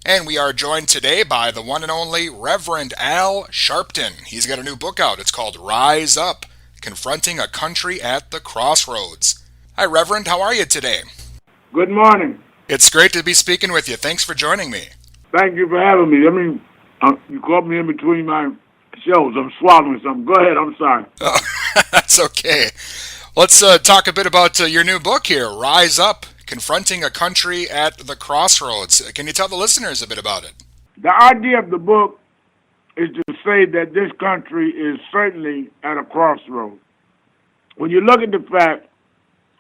And we are joined today by the one and only Reverend Al Sharpton. He's got a new book out. It's called Rise Up, Confronting a Country at the Crossroads. Hi, Reverend. How are you today? Good morning. It's great to be speaking with you. Thanks for joining me. Thank you for having me. You caught me in between my shows. I'm swallowing something. Go ahead. I'm sorry. Oh, that's okay. Let's talk a bit about your new book here, Rise Up, Confronting a Country at the Crossroads. Can you tell the listeners a bit about it? The idea of the book is to say that this country is certainly at a crossroads. When you look at the fact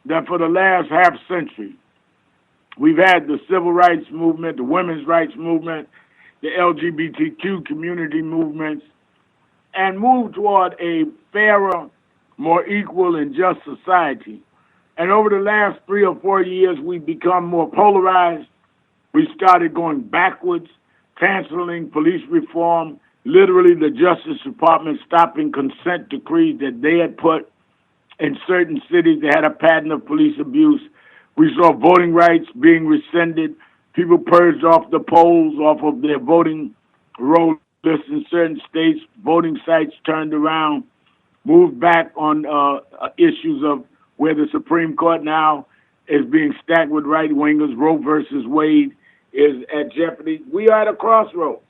that for the last half century, we've had the civil rights movement, the women's rights movement, the LGBTQ community movements, and moved toward a fairer, more equal, and just society. And over the last 3 or 4 years, we've become more polarized. We started going backwards, canceling police reform, literally the Justice Department stopping consent decrees that they had put in certain cities that had a pattern of police abuse. We saw voting rights being rescinded, people purged off the polls, off of their voting roll lists in certain states, voting sites turned around, moved back on issues of where the Supreme Court now is being stacked with right-wingers. Roe versus Wade is at jeopardy. We are at a crossroads.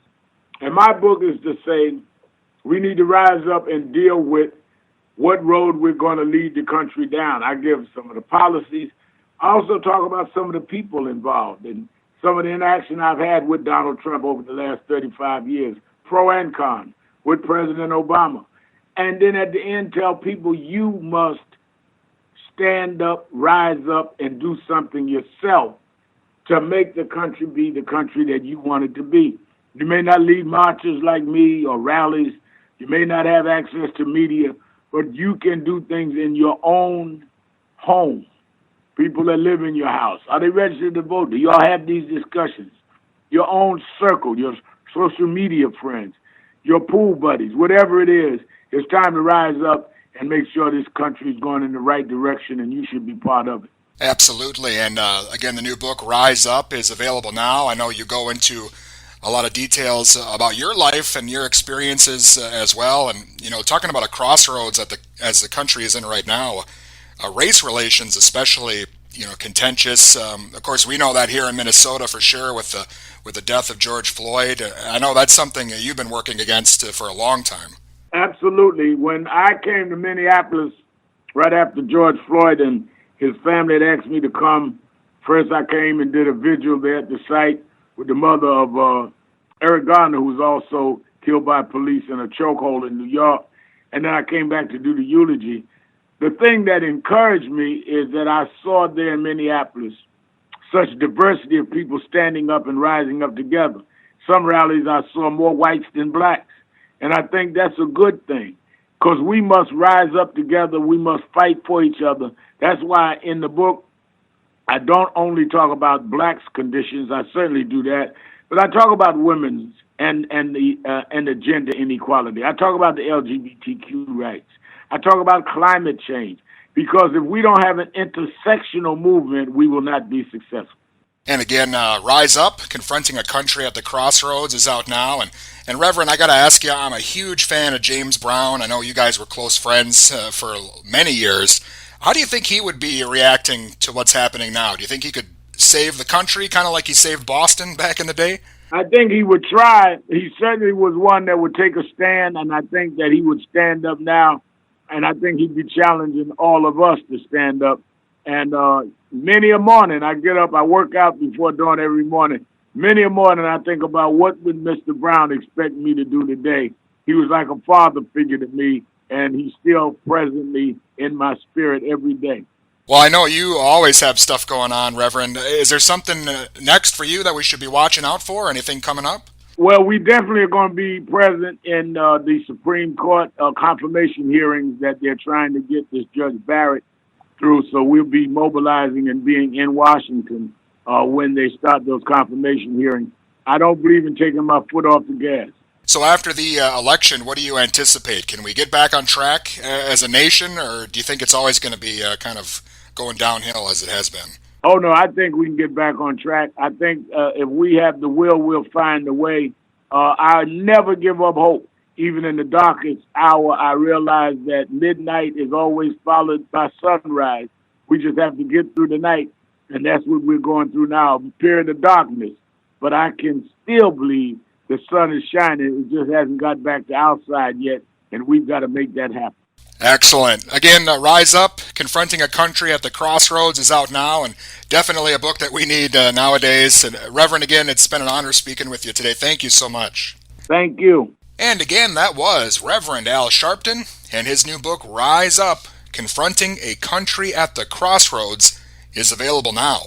And my book is to say we need to rise up and deal with what road we're going to lead the country down. I give some of the policies. I also talk about some of the people involved and some of the interaction I've had with Donald Trump over the last 35 years, pro and con, with President Obama. And then at the end, tell people you must stand up, rise up, and do something yourself to make the country be the country that you want it to be. You may not lead marches like me or rallies. You may not have access to media, but you can do things in your own home. People that live in your house, are they registered to vote? Do y'all have these discussions? Your own circle, your social media friends, your pool buddies, whatever it is, it's time to rise up and make sure this country is going in the right direction, and you should be part of it. Absolutely. And again, the new book, Rise Up, is available now. I know you go into a lot of details about your life and your experiences as well. And, talking about a crossroads as the country is in right now, race relations especially, contentious. Of course, we know that here in Minnesota for sure with the death of George Floyd. I know that's something that you've been working against for a long time. Absolutely. When I came to Minneapolis right after George Floyd and his family had asked me to come, first I came and did a vigil there at the site with the mother of Eric Garner, who was also killed by police in a chokehold in New York. And then I came back to do the eulogy. The thing that encouraged me is that I saw there in Minneapolis such diversity of people standing up and rising up together. Some rallies I saw more whites than blacks. And I think that's a good thing because we must rise up together. We must fight for each other. That's why in the book, I don't only talk about blacks' conditions. I certainly do that. But I talk about women's and the gender inequality. I talk about the LGBTQ rights. I talk about climate change. Because if we don't have an intersectional movement, we will not be successful. And again, Rise Up, Confronting a Country at the Crossroads is out now. And Reverend, I got to ask you, I'm a huge fan of James Brown. I know you guys were close friends for many years. How do you think he would be reacting to what's happening now? Do you think he could save the country, kind of like he saved Boston back in the day? I think he would try. He certainly was one that would take a stand, and I think that he would stand up now. And I think he'd be challenging all of us to stand up. And many a morning I get up, I work out before dawn every morning. Many a morning I think about what would Mr. Brown expect me to do today. He was like a father figure to me, and he's still presently in my spirit every day. Well, I know you always have stuff going on, Reverend. Is there something next for you that we should be watching out for? Anything coming up? Well, we definitely are going to be present in the Supreme Court confirmation hearings that they're trying to get this Judge Barrett through. So we'll be mobilizing and being in Washington when they start those confirmation hearings. I don't believe in taking my foot off the gas. So after the election, what do you anticipate? Can we get back on track as a nation, or do you think it's always going to be kind of going downhill as it has been? Oh no, I think we can get back on track. I think if we have the will, we'll find the way. I never give up hope. Even in the darkest hour, I realize that midnight is always followed by sunrise. We just have to get through the night, and that's what we're going through now, a period of darkness. But I can still believe the sun is shining. It just hasn't got back to our side yet, and we've got to make that happen. Excellent. Again, Rise Up, Confronting a Country at the Crossroads is out now, and definitely a book that we need nowadays. And Reverend, again, it's been an honor speaking with you today. Thank you so much. Thank you. And again, that was Reverend Al Sharpton and his new book, Rise Up, Confronting a Country at the Crossroads, is available now.